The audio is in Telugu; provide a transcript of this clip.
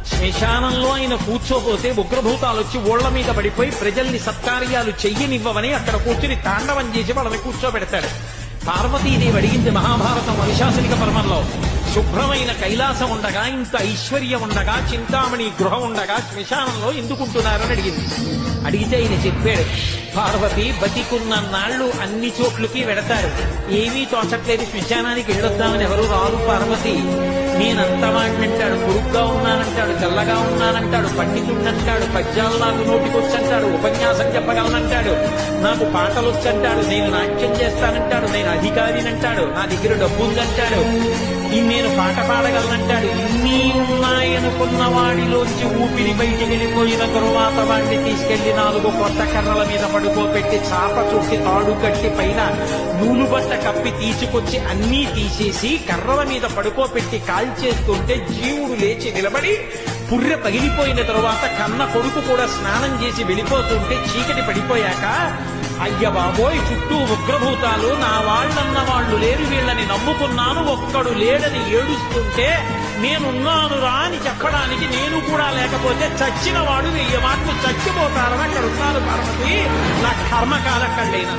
శ్మశానంలో ఆయన కూర్చోపోతే ఉగ్రభూతాలు వచ్చి ఓళ్ల మీద పడిపోయి ప్రజల్ని సత్కార్యాలు చెయ్యనివ్వవని అక్కడ కూర్చుని తాండవం చేసి వాళ్ళని కూర్చోబెడతాడు. పార్వతీదేవి అడిగింది మహాభారతం అనుశాసనిక పర్వంలో, శుభ్రమైన కైలాసం ఉండగా, ఇంత ఐశ్వర్యం ఉండగా, చింతామణి గృహం ఉండగా శ్మశానంలో ఎందుకుంటున్నారని అడిగింది. అడిగితే ఆయన చెప్పాడు, పార్వతి బతికున్న నాళ్లు అన్ని చోట్లకి వెడతారు, ఏమీ తోచట్లేదు, శ్మశానానికి వెళ్ళొద్దామని ఎవరు రారు పార్వతి. నేనంతవాడినంటాడు, పొరుగ్గా ఉన్నానంటాడు, తెల్లగా ఉన్నానంటాడు, పండితుడినంటాడు, పద్యాలు నాకు నోటికొచ్చంటాడు, ఉపన్యాసం చెప్పగలనంటాడు, నాకు పాటలు వచ్చంటాడు, నేను నాట్యం చేస్తానంటాడు, నేను అధికారినంటాడు, నా దగ్గర డబ్బు ఉందంటాడు, నేను పాట పాడగలనంటాడు. ఇన్ని ఉన్నాయనుకున్న వాడిలోంచి ఊపిరి బయటికి వెళ్ళిపోయిన తరువాత వాడిని తీసుకెళ్లి 4 కొత్త కర్రల మీద పడుకోబెట్టి చాప చుట్టి తాడు కట్టి పైన నూలు బట్ట కప్పి తీసుకొచ్చి అన్నీ తీసేసి కర్రల మీద పడుకోబెట్టి కాల్చేస్తుంటే జీవుడు లేచి నిలబడి పుర్రె పగిలిపోయిన తరువాత కన్న కొడుకు కూడా స్నానం చేసి వెళ్ళిపోతుంటే చీకటి పడిపోయాక, అయ్య బాబోయ్ చుట్టూ ఉగ్రభూతాలు, నా వాళ్ళన్న వాళ్ళు లేరు, వీళ్ళని నమ్ముకున్నాను, ఒక్కడు లేడని ఏడుస్తుంటే నేనున్నాను రా అని చెప్పడానికి నేను కూడా లేకపోతే చచ్చిన వాడు 1000 మాటలు చచ్చిపోతారని అక్కడ ఉన్నారు పార్వతి. నా కర్మకాలకండైనా